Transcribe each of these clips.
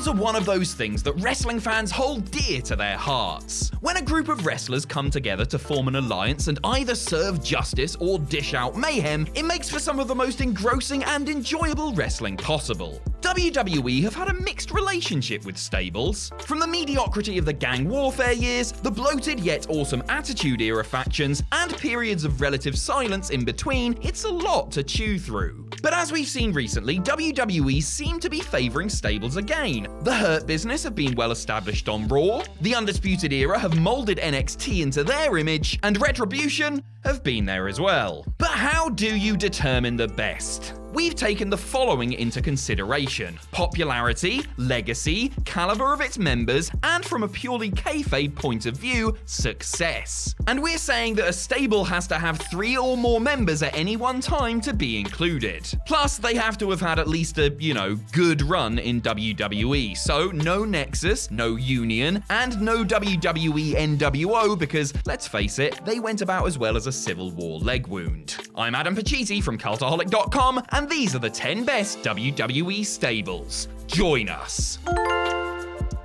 Stables are one of those things that wrestling fans hold dear to their hearts. When a group of wrestlers come together to form an alliance and either serve justice or dish out mayhem, it makes for some of the most engrossing and enjoyable wrestling possible. WWE have had a mixed relationship with stables. From the mediocrity of the gang warfare years, the bloated yet awesome Attitude Era factions, and periods of relative silence in between, it's a lot to chew through. But as we've seen recently, WWE seem to be favouring stables again. The Hurt Business have been well established on Raw, the Undisputed Era have moulded NXT into their image, and Retribution have been there as well. But how do you determine the best? We've taken the following into consideration: popularity, legacy, caliber of its members, and from a purely kayfabe point of view, success. And we're saying that a stable has to have 3 or more members at any one time to be included. Plus, they have to have had at least a, good run in WWE. So no Nexus, no Union, and no WWE NWO because, let's face it, they went about as well as a Civil War leg wound. I'm Adam Pacitti from Cultaholic.com, and these are the 10 best WWE stables. Join us.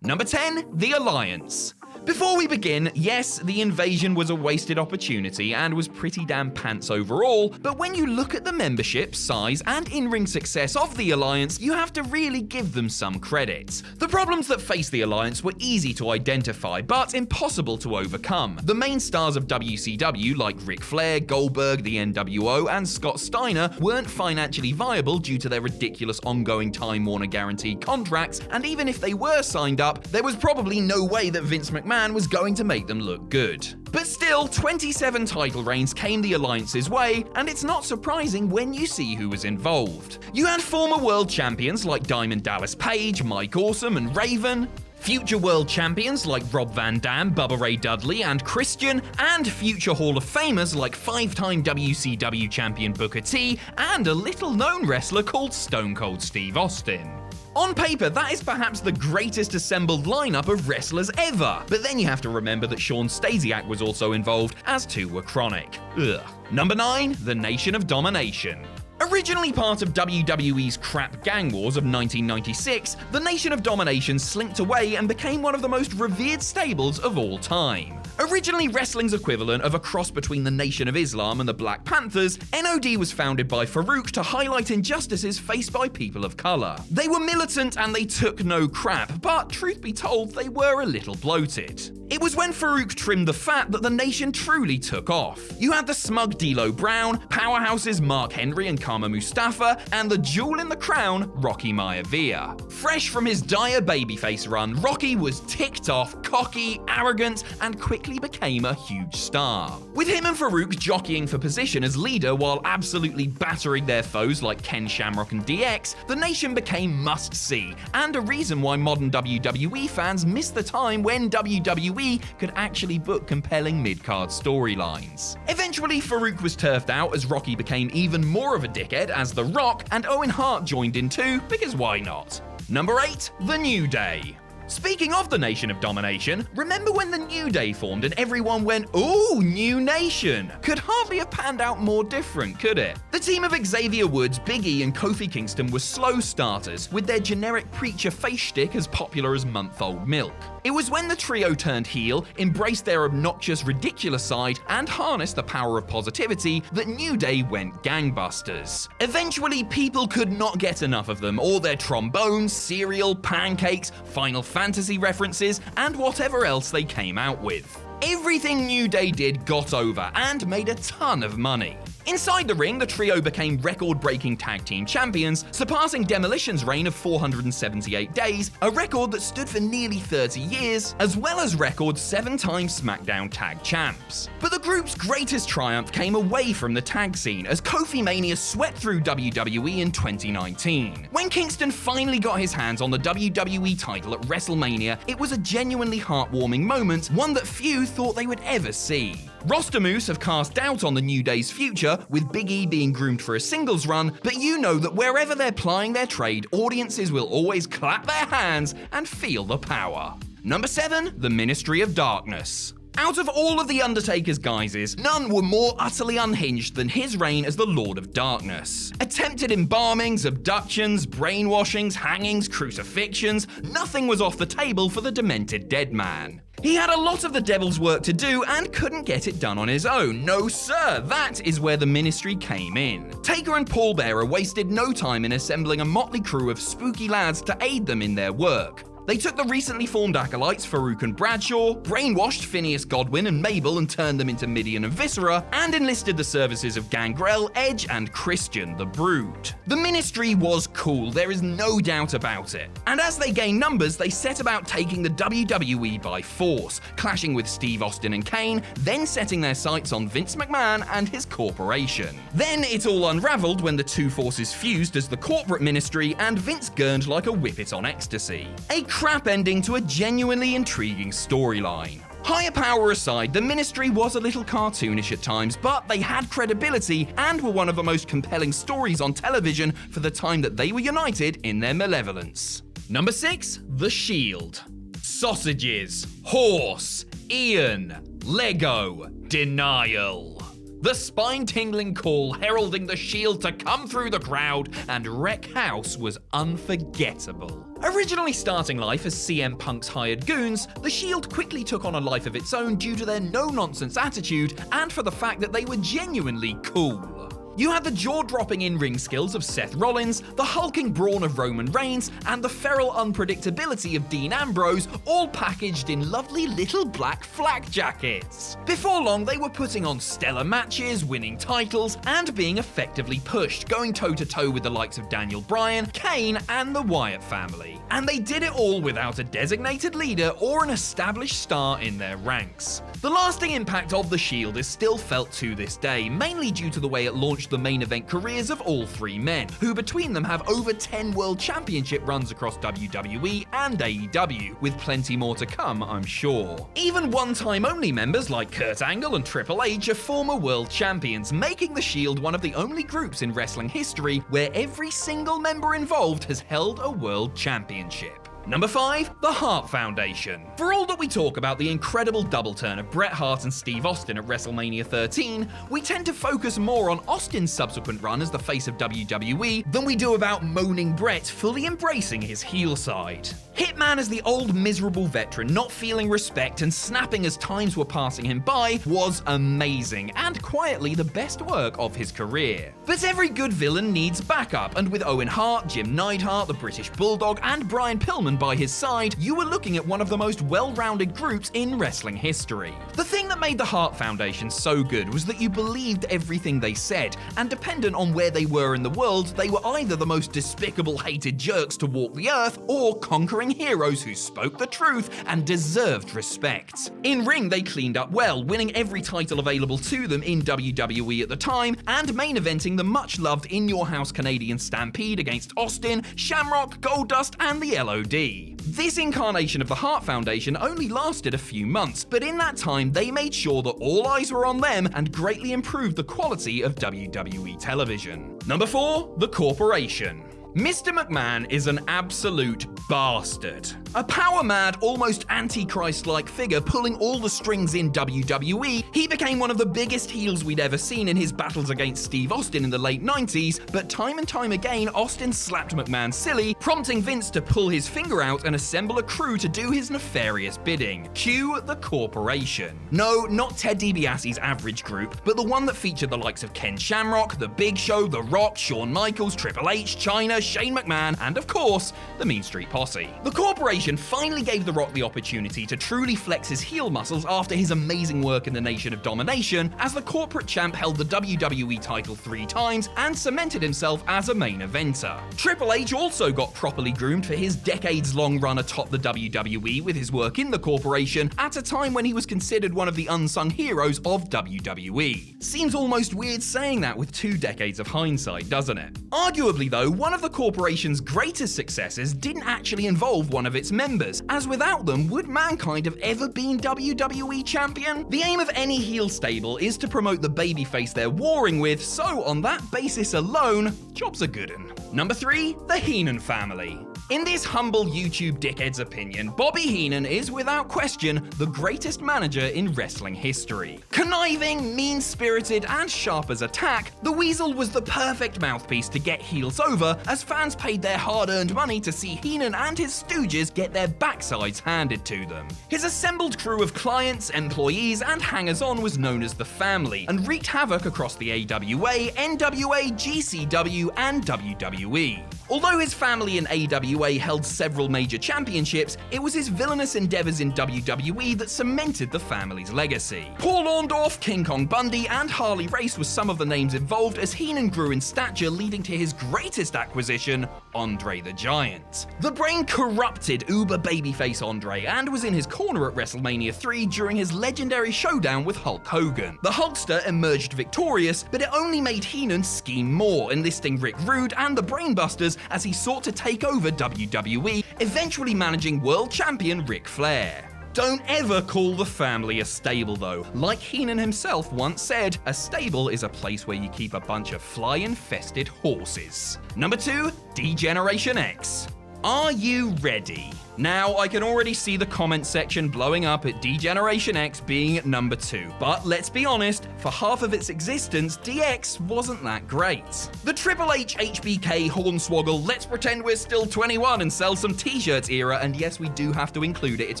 Number 10, The Alliance. Before we begin, yes, the invasion was a wasted opportunity and was pretty damn pants overall, but when you look at the membership, size, and in-ring success of the Alliance, you have to really give them some credit. The problems that face the Alliance were easy to identify, but impossible to overcome. The main stars of WCW, like Ric Flair, Goldberg, the NWO, and Scott Steiner, weren't financially viable due to their ridiculous ongoing Time Warner guaranteed contracts, and even if they were signed up, there was probably no way that Vince McMahon was going to make them look good. But still, 27 title reigns came the Alliance's way, and it's not surprising when you see who was involved. You had former world champions like Diamond Dallas Page, Mike Awesome, and Raven, future world champions like Rob Van Dam, Bubba Ray Dudley, and Christian, and future Hall of Famers like 5-time WCW champion Booker T, and a little-known wrestler called Stone Cold Steve Austin. On paper, that is perhaps the greatest assembled lineup of wrestlers ever, but then you have to remember that Shawn Stasiak was also involved, as 2 were chronic. Ugh. Number 9, the Nation of Domination. Originally part of WWE's crap gang wars of 1996, the Nation of Domination slinked away and became one of the most revered stables of all time. Originally wrestling's equivalent of a cross between the Nation of Islam and the Black Panthers, NOD was founded by Farouk to highlight injustices faced by people of colour. They were militant and they took no crap, but truth be told, they were a little bloated. It was when Farouk trimmed the fat that the Nation truly took off. You had the smug D'Lo Brown, powerhouses Mark Henry and Kama Mustafa, and the jewel in the crown, Rocky Maivia. Fresh from his dire babyface run, Rocky was ticked off, cocky, arrogant, and quickly became a huge star. With him and Farouk jockeying for position as leader while absolutely battering their foes like Ken Shamrock and DX, the Nation became must-see, and a reason why modern WWE fans miss the time when WWE could actually book compelling mid-card storylines. Eventually, Farouk was turfed out as Rocky became even more of a dickhead as The Rock, and Owen Hart joined in too, because why not? Number 8, The New Day. Speaking of the Nation of Domination, remember when the New Day formed and everyone went, "Ooh, New Nation"? Could hardly have panned out more different, could it? The team of Xavier Woods, Big E, and Kofi Kingston were slow starters, with their generic preacher face shtick as popular as month-old milk. It was when the trio turned heel, embraced their obnoxious, ridiculous side, and harnessed the power of positivity that New Day went gangbusters. Eventually, people could not get enough of them, or their trombones, cereal, pancakes, Final Fantasy references, and whatever else they came out with. Everything New Day did got over and made a ton of money. Inside the ring, the trio became record-breaking tag team champions, surpassing Demolition's reign of 478 days, a record that stood for nearly 30 years, as well as record 7-time SmackDown tag champs. But the group's greatest triumph came away from the tag scene as Kofi Mania swept through WWE in 2019. When Kingston finally got his hands on the WWE title at WrestleMania, it was a genuinely heartwarming moment, one that few thought they would ever see. Roster moves have cast doubt on the New Day's future, with Big E being groomed for a singles run, but you know that wherever they're plying their trade, audiences will always clap their hands and feel the power. Number 7, the Ministry of Darkness. Out of all of The Undertaker's guises, none were more utterly unhinged than his reign as the Lord of Darkness. Attempted embalmings, abductions, brainwashings, hangings, crucifixions, nothing was off the table for the demented dead man. He had a lot of the devil's work to do and couldn't get it done on his own. No sir, that is where the ministry came in. Taker and Paul Bearer wasted no time in assembling a motley crew of spooky lads to aid them in their work. They took the recently formed acolytes Farouk and Bradshaw, brainwashed Phineas Godwin and Mabel and turned them into Midian and Viscera, and enlisted the services of Gangrel, Edge, and Christian the Brood. The ministry was cool, there is no doubt about it. And as they gained numbers, they set about taking the WWE by force, clashing with Steve Austin and Kane, then setting their sights on Vince McMahon and his corporation. Then it all unraveled when the two forces fused as the corporate ministry, and Vince gurned like a whippet on ecstasy. A crap ending to a genuinely intriguing storyline. Higher power aside, the ministry was a little cartoonish at times, but they had credibility and were one of the most compelling stories on television for the time that they were united in their malevolence. Number 6, The Shield. Sausages, horse, Ian, Lego, denial. The spine-tingling call heralding the Shield to come through the crowd and wreck house was unforgettable. Originally starting life as CM Punk's hired goons, the Shield quickly took on a life of its own due to their no-nonsense attitude and for the fact that they were genuinely cool. You had the jaw-dropping in-ring skills of Seth Rollins, the hulking brawn of Roman Reigns, and the feral unpredictability of Dean Ambrose, all packaged in lovely little black flak jackets. Before long, they were putting on stellar matches, winning titles, and being effectively pushed, going toe-to-toe with the likes of Daniel Bryan, Kane, and the Wyatt family. And they did it all without a designated leader or an established star in their ranks. The lasting impact of the Shield is still felt to this day, mainly due to the way it launched the main event careers of all three men, who between them have over 10 world championship runs across WWE and AEW, with plenty more to come, I'm sure. Even one-time only members like Kurt Angle and Triple H are former world champions, making the Shield one of the only groups in wrestling history where every single member involved has held a world championship. Number 5, the Hart Foundation. For all that we talk about the incredible double turn of Bret Hart and Steve Austin at WrestleMania 13, we tend to focus more on Austin's subsequent run as the face of WWE than we do about moaning Bret fully embracing his heel side. Hitman as the old miserable veteran not feeling respect and snapping as times were passing him by was amazing and quietly the best work of his career. But every good villain needs backup, and with Owen Hart, Jim Neidhart, the British Bulldog, and Brian Pillman by his side, you were looking at one of the most well-rounded groups in wrestling history. The thing that made the Hart Foundation so good was that you believed everything they said, and dependent on where they were in the world, they were either the most despicable, hated jerks to walk the earth, or conquering heroes who spoke the truth and deserved respect. In ring, they cleaned up well, winning every title available to them in WWE at the time, and main eventing the much-loved In Your House Canadian Stampede against Austin, Shamrock, Goldust, and the LOD. This incarnation of the Hart Foundation only lasted a few months, but in that time they made sure that all eyes were on them and greatly improved the quality of WWE television. Number 4, the Corporation. Mr. McMahon is an absolute bastard. A power-mad, almost anti-Christ-like figure pulling all the strings in WWE, he became one of the biggest heels we'd ever seen in his battles against Steve Austin in the late 90s, but time and time again, Austin slapped McMahon silly, prompting Vince to pull his finger out and assemble a crew to do his nefarious bidding. Cue the Corporation. No, not Ted DiBiase's average group, but the one that featured the likes of Ken Shamrock, The Big Show, The Rock, Shawn Michaels, Triple H, Chyna, Shane McMahon, and of course, the Mean Street Posse. The Corporation finally gave The Rock the opportunity to truly flex his heel muscles after his amazing work in the Nation of Domination, as the corporate champ held the WWE title 3 times and cemented himself as a main eventer. Triple H also got properly groomed for his decades-long run atop the WWE with his work in the Corporation at a time when he was considered one of the unsung heroes of WWE. Seems almost weird saying that with 2 decades of hindsight, doesn't it? Arguably though, one of the Corporation's greatest successes didn't actually involve one of its members, as without them, would Mankind have ever been WWE champion? The aim of any heel stable is to promote the babyface they're warring with, so on that basis alone, job's a good un. Number 3, the Heenan Family. In this humble YouTube dickhead's opinion, Bobby Heenan is without question the greatest manager in wrestling history. Conniving, mean-spirited, and sharp as a tack, the Weasel was the perfect mouthpiece to get heels over as fans paid their hard-earned money to see Heenan and his stooges get their backsides handed to them. His assembled crew of clients, employees, and hangers-on was known as the Family and wreaked havoc across the AWA, NWA, GCW, and WWE. Although his family in AWA held several major championships, it was his villainous endeavors in WWE that cemented the family's legacy. Paul Orndorff, King Kong Bundy, and Harley Race were some of the names involved as Heenan grew in stature, leading to his greatest acquisition, Andre the Giant. The brain-corrupted uber babyface Andre and was in his corner at WrestleMania 3 during his legendary showdown with Hulk Hogan. The Hulkster emerged victorious, but it only made Heenan scheme more, enlisting Rick Rude and the Brainbusters as he sought to take over WWE, eventually managing world champion Ric Flair. Don't ever call the Family a stable though. Like Heenan himself once said, a stable is a place where you keep a bunch of fly-infested horses. Number 2, Degeneration X. Are you ready? Now, I can already see the comment section blowing up at Degeneration X being at number 2, but let's be honest, for half of its existence, DX wasn't that great. The Triple H, HBK, Hornswoggle, let's pretend we're still 21 and sell some t-shirts era, and yes, we do have to include it, it's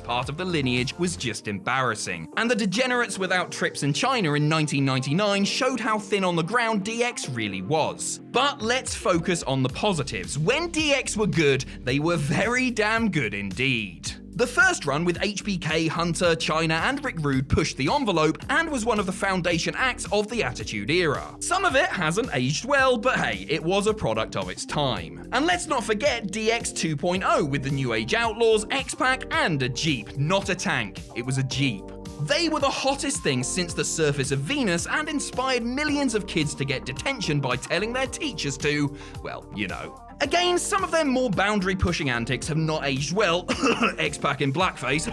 part of the lineage, was just embarrassing. And the Degenerates Without Trips in China in 1999 showed how thin on the ground DX really was. But let's focus on the positives. When DX were good, they were very damn good indeed. The first run with HBK, Hunter, Chyna, and Rick Rude pushed the envelope and was one of the foundation acts of the Attitude Era. Some of it hasn't aged well, but hey, it was a product of its time. And let's not forget DX 2.0 with the New Age Outlaws, X-Pac, and a Jeep. Not a tank, it was a Jeep. They were the hottest thing since the surface of Venus and inspired millions of kids to get detention by telling their teachers to, well, you know. Again, some of their more boundary-pushing antics have not aged well, X-Pac in blackface,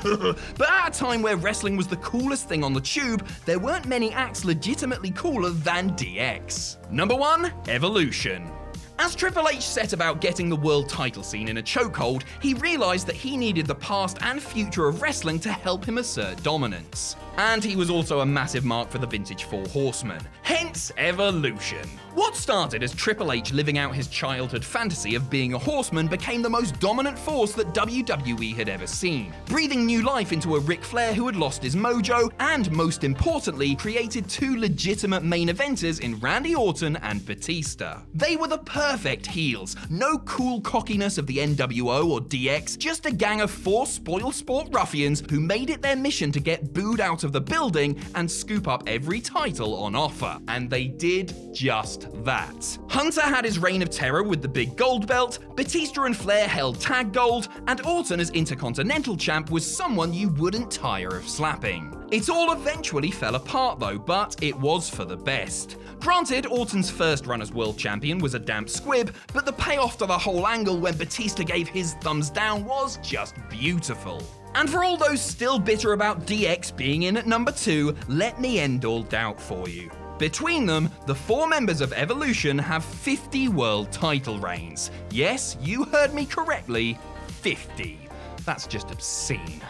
but at a time where wrestling was the coolest thing on the tube, there weren't many acts legitimately cooler than DX. Number 1, Evolution. As Triple H set about getting the world title scene in a chokehold, he realized that he needed the past and future of wrestling to help him assert dominance. And he was also a massive mark for the vintage Four Horsemen. Hence, Evolution. What started as Triple H living out his childhood fantasy of being a horseman became the most dominant force that WWE had ever seen, breathing new life into a Ric Flair who had lost his mojo, and most importantly, created two legitimate main eventers in Randy Orton and Batista. They were the perfect heels, no cool cockiness of the NWO or DX, just a gang of 4 spoiled sport ruffians who made it their mission to get booed out of the building and scoop up every title on offer. And they did just that. Hunter had his reign of terror with the big gold belt, Batista and Flair held tag gold, and Orton as Intercontinental Champ was someone you wouldn't tire of slapping. It all eventually fell apart though, but it was for the best. Granted, Orton's first run as world champion was a damp squib, but the payoff to the whole angle when Batista gave his thumbs down was just beautiful. And for all those still bitter about DX being in at number 2, let me end all doubt for you. Between them, the 4 members of Evolution have 50 world title reigns. Yes, you heard me correctly, 50. That's just obscene.